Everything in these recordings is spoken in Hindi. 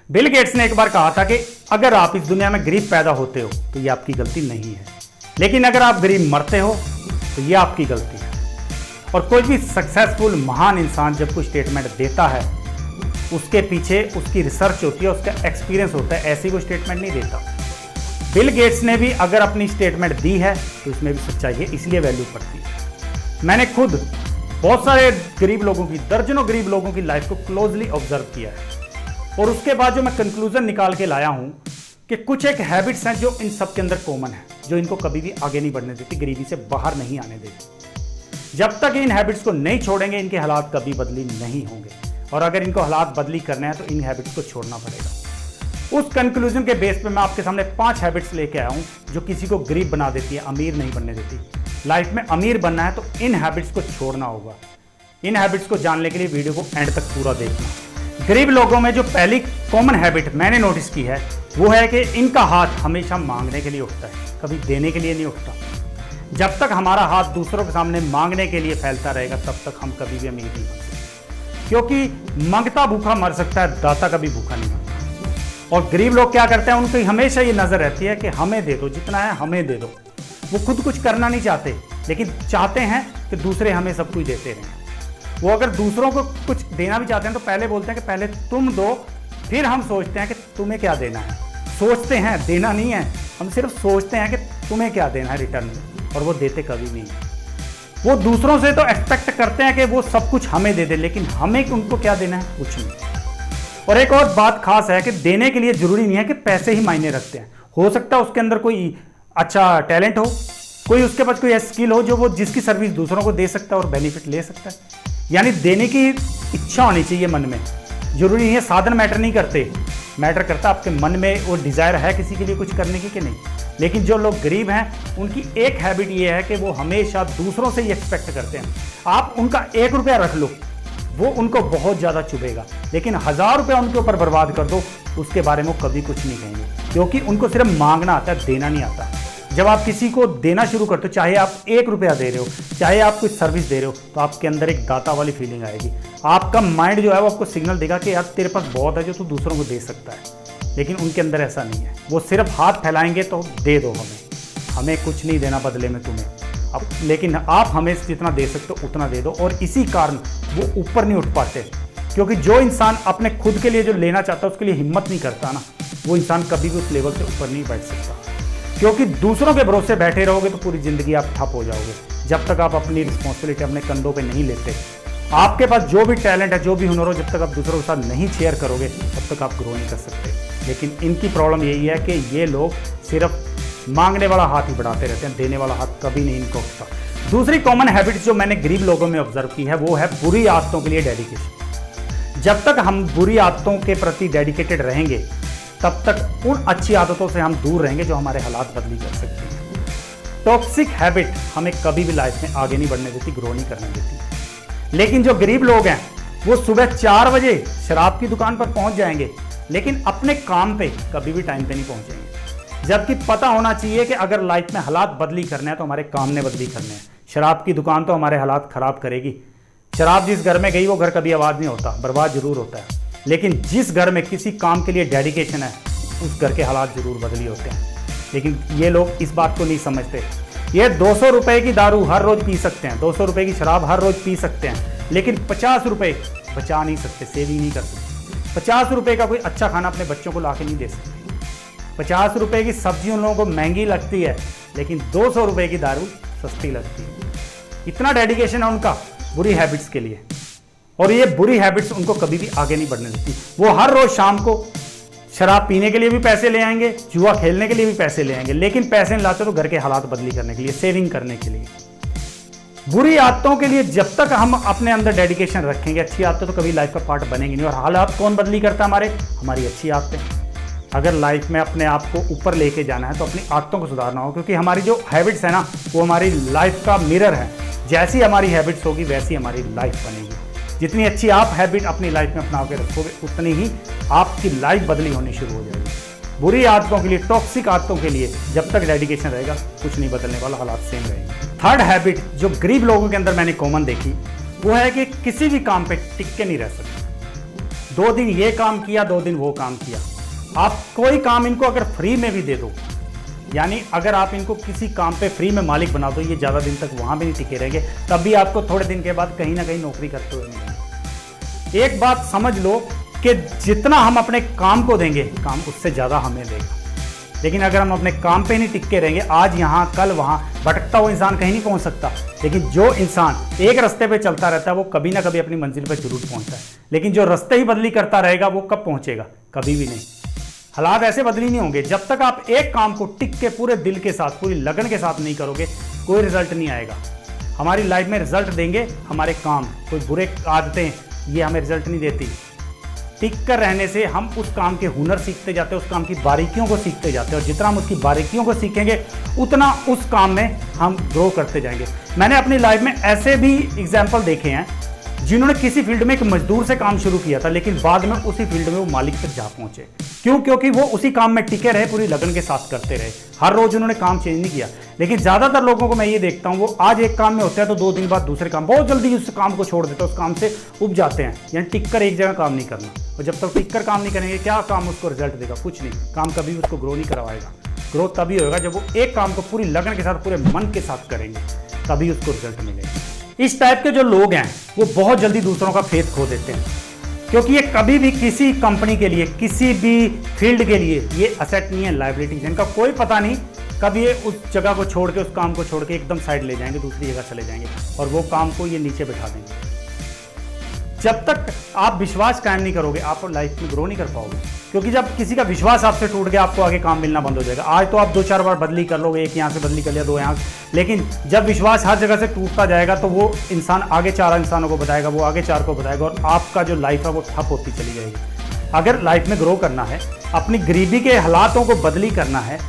बिल गेट्स ने एक बार कहा था कि अगर आप इस दुनिया में गरीब पैदा होते हो तो ये आपकी गलती नहीं है, लेकिन अगर आप गरीब मरते हो तो ये आपकी गलती है। और कोई भी सक्सेसफुल महान इंसान जब कोई स्टेटमेंट देता है उसके पीछे उसकी रिसर्च होती है, उसका एक्सपीरियंस होता है, ऐसी कोई स्टेटमेंट नहीं देता। बिल गेट्स ने भी अगर अपनी स्टेटमेंट दी है तो इसमें भी सच्चाई है, इसलिए वैल्यू पड़ती है। मैंने खुद बहुत सारे गरीब लोगों की, दर्जनों गरीब लोगों की लाइफ को क्लोजली ऑब्जर्व किया है और उसके बाद जो मैं कंक्लूजन निकाल के लाया हूं कि कुछ एक हैबिट्स हैं जो इन सब के अंदर कॉमन है, जो इनको कभी भी आगे नहीं बढ़ने देती, गरीबी से बाहर नहीं आने देती। जब तक इन हैबिट्स को नहीं छोड़ेंगे इनके हालात कभी बदली नहीं होंगे, और अगर इनको हालात बदली करने हैं तो इन हैबिट्स को छोड़ना पड़ेगा। उस कंक्लूजन के बेस पे मैं आपके सामने 5 हैबिट्स लेके आया हूं जो किसी को गरीब बना देती है, अमीर नहीं बनने देती। लाइफ में अमीर बनना है तो इन हैबिट्स को छोड़ना होगा। इन हैबिट्स को जानने के लिए वीडियो को एंड तक पूरा देखना। गरीब लोगों में जो पहली कॉमन हैबिट मैंने नोटिस की है वो है कि इनका हाथ हमेशा मांगने के लिए उठता है, कभी देने के लिए नहीं उठता। जब तक हमारा हाथ दूसरों के सामने मांगने के लिए फैलता रहेगा तब तक हम कभी भी अमीर नहीं बन सकते, क्योंकि मांगता भूखा मर सकता है, दाता कभी भूखा नहीं मरता। और गरीब लोग क्या करते हैं, उनकी हमेशा ये नजर रहती है कि हमें दे दो, जितना है हमें दे दो। वो खुद कुछ करना नहीं चाहते, लेकिन चाहते हैं कि दूसरे हमें सब कुछ देते रहें। वो अगर दूसरों को कुछ देना भी चाहते हैं तो पहले बोलते हैं कि पहले तुम दो, फिर हम सोचते हैं कि तुम्हें क्या देना है। सोचते हैं, देना नहीं है, हम सिर्फ सोचते हैं कि तुम्हें क्या देना है रिटर्न में, और वो देते कभी नहीं है। वो दूसरों से तो एक्सपेक्ट करते हैं कि वो सब कुछ हमें दे दे, लेकिन हमें उनको क्या देना है, कुछ नहीं। और एक और बात खास है कि देने के लिए जरूरी नहीं है कि पैसे ही मायने रखते हैं। हो सकता है उसके अंदर कोई अच्छा टैलेंट हो, कोई उसके पास कोई स्किल हो जो वो जिसकी सर्विस दूसरों को दे सकता है और बेनिफिट ले सकता है। यानी देने की इच्छा होनी चाहिए मन में। जरूरी नहीं है, साधन मैटर नहीं करते, मैटर करता आपके मन में वो डिजायर है किसी के लिए कुछ करने की कि नहीं। लेकिन जो लोग गरीब हैं उनकी एक हैबिट ये है कि वो हमेशा दूसरों से ही एक्सपेक्ट करते हैं। आप उनका 1 रुपया रख लो, वो उनको बहुत ज़्यादा चुभेगा, लेकिन 1000 रुपया उनके ऊपर बर्बाद कर दो, उसके बारे में वो कभी कुछ नहीं कहेंगे, क्योंकि उनको सिर्फ मांगना आता है, देना नहीं आता। जब आप किसी को देना शुरू करते हो, चाहे आप 1 रुपया दे रहे हो, चाहे आप कुछ सर्विस दे रहे हो, तो आपके अंदर एक दाता वाली फीलिंग आएगी। आपका माइंड जो है वो आपको सिग्नल देगा कि यार तेरे पास बहुत है जो तू दूसरों को दे सकता है। लेकिन उनके अंदर ऐसा नहीं है, वो सिर्फ हाथ फैलाएंगे तो दे दो हमें कुछ नहीं देना बदले में तुम्हें। अब लेकिन आप हमें जितना दे सकते हो उतना दे दो, और इसी कारण वो ऊपर नहीं उठ पाते। क्योंकि जो इंसान अपने खुद के लिए जो लेना चाहता है उसके लिए हिम्मत नहीं करता ना, वो इंसान कभी भी उस लेवल से ऊपर नहीं बैठ सकता। क्योंकि दूसरों के भरोसे बैठे रहोगे तो पूरी जिंदगी आप ठप हो जाओगे, जब तक आप अपनी रिस्पॉन्सिबिलिटी अपने कंधों पे नहीं लेते। आपके पास जो भी टैलेंट है, जो भी हुनर हो, जब तक आप दूसरों के साथ नहीं शेयर करोगे तब तक आप ग्रो नहीं कर सकते। लेकिन इनकी प्रॉब्लम यही है कि ये लोग सिर्फ मांगने वाला हाथ ही बढ़ाते रहते हैं, देने वाला हाथ कभी नहीं इनको उठता। दूसरी कॉमन हैबिट जो मैंने गरीब लोगों में ऑब्जर्व की है वो है बुरी आदतों के लिए डेडिकेशन। जब तक हम बुरी आदतों के प्रति डेडिकेटेड रहेंगे तब तक उन अच्छी आदतों से हम दूर रहेंगे जो हमारे हालात बदली कर सकती हैं। टॉक्सिक हैबिट हमें कभी भी लाइफ में आगे नहीं बढ़ने देती, ग्रो नहीं करने देती। लेकिन जो गरीब लोग हैं वो सुबह 4 बजे शराब की दुकान पर पहुंच जाएंगे, लेकिन अपने काम पे कभी भी टाइम पे नहीं पहुंचेंगे। जबकि पता होना चाहिए कि अगर लाइफ में हालात बदली करने हैं तो हमारे काम ने बदली करने हैं। शराब की दुकान तो हमारे हालात खराब करेगी। शराब जिस घर में गई वो घर कभी आबाद नहीं होता, बर्बाद जरूर होता है। लेकिन जिस घर में किसी काम के लिए डेडिकेशन है उस घर के हालात जरूर बदली होते हैं। लेकिन ये लोग इस बात को नहीं समझते। ये 200 रुपए की दारू हर रोज पी सकते हैं, 200 रुपए की शराब हर रोज पी सकते हैं, लेकिन 50 रुपए बचा नहीं सकते, सेविंग नहीं कर सकते। 50 रुपए का कोई अच्छा खाना अपने बच्चों को लाके नहीं दे सकते। 50 रुपए की सब्जी उन लोगों को महंगी लगती है, लेकिन 200 रुपए की दारू सस्ती लगती है। इतना डेडिकेशन है उनका बुरी हैबिट्स के लिए, और ये बुरी हैबिट्स उनको कभी भी आगे नहीं बढ़ने देती। वो हर रोज शाम को शराब पीने के लिए भी पैसे ले आएंगे, जुआ खेलने के लिए भी पैसे ले आएंगे, लेकिन पैसे नहीं लाते तो घर के हालात बदली करने के लिए, सेविंग करने के लिए। बुरी आदतों के लिए जब तक हम अपने अंदर डेडिकेशन रखेंगे, अच्छी आदतें तो कभी लाइफ का पार्ट बनेंगी नहीं। और हालात कौन बदली करता है हमारी अच्छी आदतें। अगर लाइफ में अपने आप को ऊपर लेके जाना है तो अपनी आदतों को सुधारना हो, क्योंकि हमारी जो हैबिट्स है ना वो हमारी लाइफ का मिरर है। जैसी हमारी हैबिट्स होगी वैसी हमारी लाइफ बनेगी। जितनी अच्छी आप हैबिट अपनी लाइफ में अपना के रखोगे उतनी ही आपकी लाइफ बदली होनी शुरू हो जाएगी। बुरी आदतों के लिए, टॉक्सिक आदतों के लिए जब तक डेडिकेशन रहेगा कुछ नहीं बदलने वाला, हालात सेम रहेंगे। थर्ड हैबिट जो गरीब लोगों के अंदर मैंने कॉमन देखी वो है कि किसी भी काम पे टिक के नहीं रह सकते। 2 दिन ये काम किया, 2 दिन वो काम किया। आप कोई काम इनको अगर फ्री में भी दे दो, यानी अगर आप इनको किसी काम पे फ्री में मालिक बना दो, ये ज़्यादा दिन तक वहाँ भी नहीं टिके रहेंगे, तब भी आपको थोड़े दिन के बाद कहीं ना कहीं नौकरी करते हुए मिलेंगे। एक बात समझ लो कि जितना हम अपने काम को देंगे, काम उससे ज़्यादा हमें देगा। लेकिन अगर हम अपने काम पे नहीं टिक के रहेंगे, आज यहाँ कल वहाँ, भटकता हुआ इंसान कहीं नहीं पहुँच सकता। लेकिन जो इंसान एक रास्ते पे चलता रहता है वो कभी ना कभी अपनी मंजिल पे जरूर पहुँचता है। लेकिन जो रास्ते ही बदली करता रहेगा वो कब पहुँचेगा? कभी भी नहीं। हालात ऐसे बदली नहीं होंगे। जब तक आप एक काम को टिक के पूरे दिल के साथ, पूरी लगन के साथ नहीं करोगे, कोई रिजल्ट नहीं आएगा। हमारी लाइफ में रिजल्ट देंगे हमारे काम, कोई बुरे आदतें ये हमें रिजल्ट नहीं देती। टिक कर रहने से हम उस काम के हुनर सीखते जाते हैं, उस काम की बारीकियों को सीखते जाते हैं, और जितना हम उसकी बारीकियों को सीखेंगे उतना उस काम में हम ग्रो करते जाएंगे। मैंने अपनी लाइफ में ऐसे भी एग्जाम्पल देखे हैं जिन्होंने किसी फील्ड में एक मजदूर से काम शुरू किया था, लेकिन बाद में उसी फील्ड में वो मालिक तक जा पहुंचे। क्यों? क्योंकि वो उसी काम में टिके रहे, पूरी लगन के साथ करते रहे। हर रोज उन्होंने काम चेंज नहीं किया। लेकिन ज्यादातर लोगों को मैं ये देखता हूँ, वो आज एक काम में होते हैं तो 2 दिन बाद दूसरे काम, बहुत जल्दी उस काम को छोड़ देते हैं, उस काम से उब जाते हैं। यानी टिक कर एक जगह काम नहीं करना। और जब तक टिक कर काम नहीं करेंगे, क्या काम उसको रिजल्ट देगा? कुछ नहीं। काम कभी उसको ग्रो नहीं करवाएगा। ग्रोथ तभी होगा जब वो एक काम को पूरी लगन के साथ, पूरे मन के साथ करेंगे, तभी उसको रिजल्ट मिलेगा। इस टाइप के जो लोग हैं वो बहुत जल्दी दूसरों का फेथ खो देते हैं, क्योंकि ये कभी भी किसी कंपनी के लिए, किसी भी फील्ड के लिए ये असेट नहीं है, लायबिलिटी है। इनका कोई पता नहीं कब ये उस जगह को छोड़ के, उस काम को छोड़ के एकदम साइड ले जाएंगे, दूसरी जगह चले जाएंगे और वो काम को ये नीचे बैठा देंगे। जब तक आप विश्वास कायम नहीं करोगे, आप लाइफ में ग्रो नहीं कर पाओगे। क्योंकि जब किसी का विश्वास आपसे टूट गया, आपको आगे काम मिलना बंद हो जाएगा। आज तो आप 2-4 बार बदली कर लोगे, एक यहाँ से बदली कर लिया, 2 यहाँ से, लेकिन जब विश्वास हर जगह से टूटता जाएगा तो वो इंसान आगे 4 इंसानों को बताएगा, वो आगे 4 को बताएगा, और आपका जो लाइफ है वो ठप होती चली जाएगी। अगर लाइफ में ग्रो करना है, अपनी गरीबी के हालातों को बदली करना है,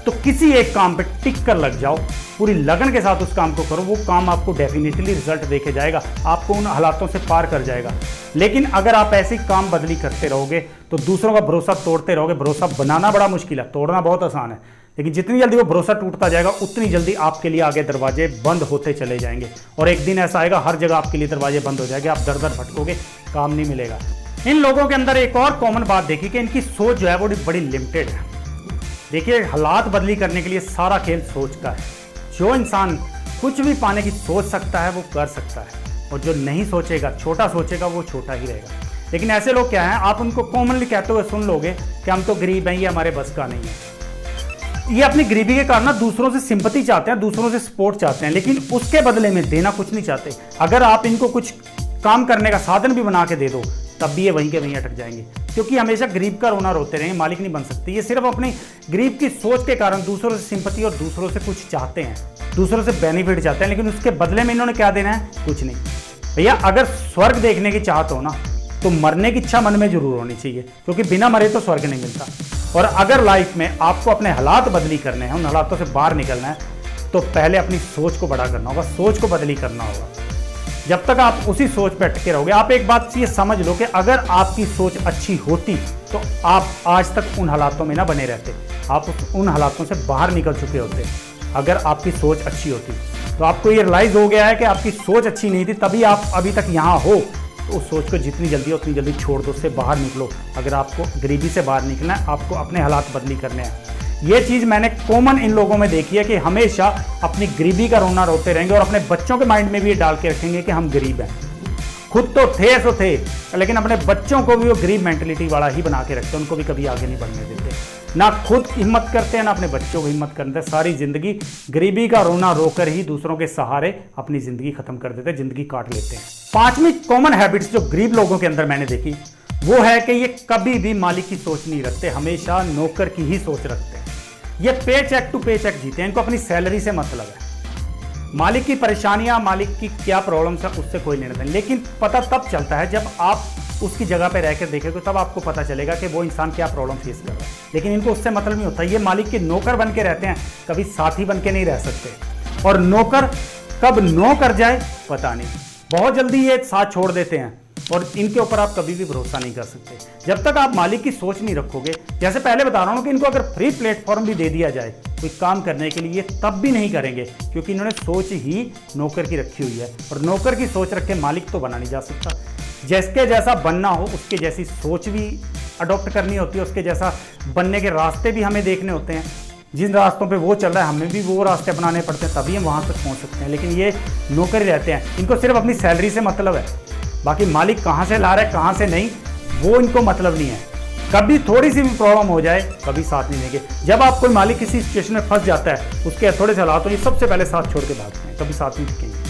तो किसी एक काम पे टिक कर लग जाओ, पूरी लगन के साथ उस काम को करो। वो काम आपको डेफिनेटली रिजल्ट देके जाएगा, आपको उन हालातों से पार कर जाएगा। लेकिन अगर आप ऐसे काम बदली करते रहोगे तो दूसरों का भरोसा तोड़ते रहोगे। भरोसा बनाना बड़ा मुश्किल है, तोड़ना बहुत आसान है। लेकिन जितनी जल्दी वो भरोसा टूटता जाएगा, उतनी जल्दी आपके लिए आगे दरवाजे बंद होते चले जाएंगे। और एक दिन ऐसा आएगा, हर जगह आपके लिए दरवाजे बंद हो जाएंगे, आप दर दर भटकोगे, काम नहीं मिलेगा। इन लोगों के अंदर एक और कॉमन बात देखी कि इनकी सोच जो है वो बड़ी लिमिटेड है। देखिए, हालात बदली करने के लिए सारा खेल सोच का है। जो इंसान कुछ भी पाने की सोच सकता है वो कर सकता है, और जो नहीं सोचेगा, छोटा सोचेगा, वो छोटा ही रहेगा। लेकिन ऐसे लोग क्या हैं, आप उनको कॉमनली कहते हुए सुन लोगे कि हम तो गरीब हैं, ये हमारे बस का नहीं है। ये अपनी गरीबी के कारण ना दूसरों से सिंपैथी चाहते हैं, दूसरों से सपोर्ट चाहते हैं, लेकिन उसके बदले में देना कुछ नहीं चाहते। अगर आप इनको कुछ काम करने का साधन भी बना के दे दो, तब भी ये वहीं के वहीं अटक जाएंगे। क्योंकि हमेशा गरीब का रोना रोते रहेंगे, मालिक नहीं बन सकते। ये सिर्फ अपनी गरीब की सोच के कारण दूसरों से सिंपैथी और दूसरों से कुछ चाहते हैं, दूसरों से बेनिफिट चाहते हैं, लेकिन उसके बदले में इन्होंने क्या देना है? कुछ नहीं। भैया, अगर स्वर्ग देखने की चाहत हो ना, तो मरने की इच्छा मन में जरूर होनी चाहिए, क्योंकि बिना मरे तो स्वर्ग नहीं मिलता। और अगर लाइफ में आपको अपने हालात बदली करने हैं, उन हालातों से बाहर निकलना है, तो पहले अपनी सोच को बड़ा करना होगा, सोच को बदली करना होगा। जब तक आप उसी सोच पे अटके रहोगे, आप एक बात ये समझ लो कि अगर आपकी सोच अच्छी होती तो आप आज तक उन हालातों में ना बने रहते, आप उन हालातों से बाहर निकल चुके होते। अगर आपकी सोच अच्छी होती तो आपको ये रियलाइज हो गया है कि आपकी सोच अच्छी नहीं थी, तभी आप अभी तक यहाँ हो। तो उस सोच को जितनी जल्दी उतनी जल्दी छोड़ दो, उससे बाहर निकलो। अगर आपको गरीबी से बाहर निकलना है, आपको अपने हालात बदली करने हैं। ये चीज़ मैंने कॉमन इन लोगों में देखी है कि हमेशा अपनी गरीबी का रोना रोते रहेंगे, और अपने बच्चों के माइंड में भी ये डाल के रखेंगे कि हम गरीब हैं। खुद तो थे सो थे, लेकिन अपने बच्चों को भी वो गरीब मेंटलिटी वाला ही बना के रखते हैं, उनको भी कभी आगे नहीं बढ़ने देते। ना खुद हिम्मत करते हैं, ना अपने बच्चों को हिम्मत करते हैं। सारी जिंदगी गरीबी का रोना रोकर ही दूसरों के सहारे अपनी जिंदगी खत्म कर देते हैं, जिंदगी काट लेते हैं। 5वीं कॉमन हैबिट्स जो गरीब लोगों के अंदर मैंने देखी, वो है कि ये कभी भी मालिक की सोच नहीं रखते, हमेशा नौकर की ही सोच रखते हैं। ये पे चेक टू पे चेक जीते हैं, इनको अपनी सैलरी से मतलब है। मालिक की परेशानियां, मालिक की क्या प्रॉब्लम्स है, उससे कोई लेना देना। लेकिन पता तब चलता है जब आप उसकी जगह पे रहकर देखेंगे, तब आपको पता चलेगा कि वो इंसान क्या प्रॉब्लम फेस कर रहा है। लेकिन इनको उससे मतलब नहीं होता। ये मालिक के नौकर बन के रहते हैं, कभी साथी बन के नहीं रह सकते। और नौकर कब नो कर जाए पता नहीं, बहुत जल्दी ये साथ छोड़ देते हैं, और इनके ऊपर आप कभी भी भरोसा नहीं कर सकते जब तक आप मालिक की सोच नहीं रखोगे। जैसे पहले बता रहा हूं कि इनको अगर फ्री प्लेटफॉर्म भी दे दिया जाए कोई काम करने के लिए, ये तब भी नहीं करेंगे, क्योंकि इन्होंने सोच ही नौकर की रखी हुई है। और नौकर की सोच रख के मालिक तो बना नहीं जा सकता। जिसके जैसा बनना हो उसके जैसी सोच भी अडॉप्ट करनी होती है, उसके जैसा बनने के रास्ते भी हमें देखने होते हैं। जिन रास्तों पे वो चल रहा है हमें भी वो रास्ते अपनाने पड़ते हैं, तभी हम वहाँ तक पहुँच सकते हैं। लेकिन ये नौकर ही रहते हैं, इनको सिर्फ अपनी सैलरी से मतलब है, बाकी मालिक कहाँ से ला रहा है कहाँ से नहीं वो इनको मतलब नहीं है। कभी थोड़ी सी भी प्रॉब्लम हो जाए कभी साथ नहीं देंगे। जब आप कोई मालिक किसी सिचुएशन में फंस जाता है उसके थोड़े से हालात ये सबसे पहले साथ छोड़ के भागते हैं, कभी साथ नहीं दिखेंगे।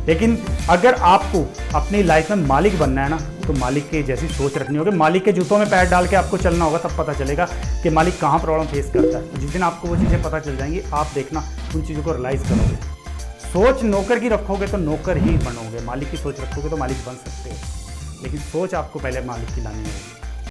लेकिन अगर आपको अपनी लाइफ में मालिक बनना है ना तो मालिक के जैसी सोच रखनी होगी, मालिक के जूतों में पैर डाल के आपको चलना होगा, तब पता चलेगा कि मालिक कहाँ प्रॉब्लम फेस करता है। जिस दिन आपको वो चीज़ें पता चल जाएंगी आप देखना उन चीज़ों को रियलाइज़ करोगे। सोच नौकर की रखोगे तो नौकर ही बनोगे, मालिक की सोच रखोगे तो मालिक बन सकते हो, लेकिन सोच आपको पहले मालिक की लानी होगी।